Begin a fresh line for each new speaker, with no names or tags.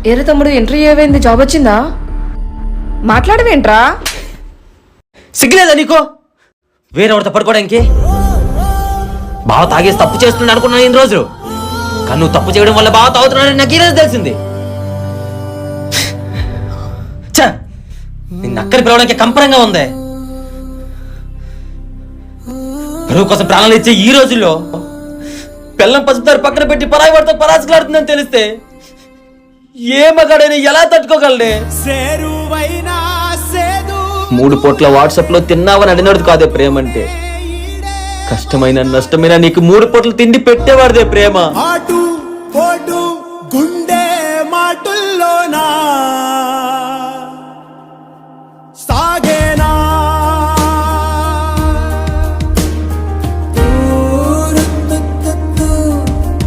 ఏరే తమ్ముడు ఇంటర్వ్యూ ఏమైంది, జాబ్ వచ్చిందా? మాట్లాడవేంట్రా?
సిగ్గులేదా నీకో వేరే వాడితో పడుకోవడానికి? బావ తాగేసి తప్పు చేస్తున్నాడు అనుకున్నాను ఇన్ని రోజులు, కానీ నువ్వు తప్పు చేయడం వల్ల బావ తాగుతున్నాడని నాకు ఈరోజు తెలిసింది. నిన్ను అక్కడికి పిలవడానికి కంపరంగా ఉంది. పరువు కోసం ప్రాణాలు ఇచ్చే ఈ రోజుల్లో పిల్లం పసుపుతారు పక్కన పెట్టి పరాయి వాడితో పరాసులాడుతుందని తెలిస్తే ఏ మగాడైనా ఎలా తట్టుకోగలడే? 3 పూట్ల వాట్సాప్ లో తిన్నావని అడినోడు కాదే ప్రేమ అంటే, కష్టమైన నష్టమైన నీకు 3 పూట్ల తిండి పెట్టేవాడిదే ప్రేమ.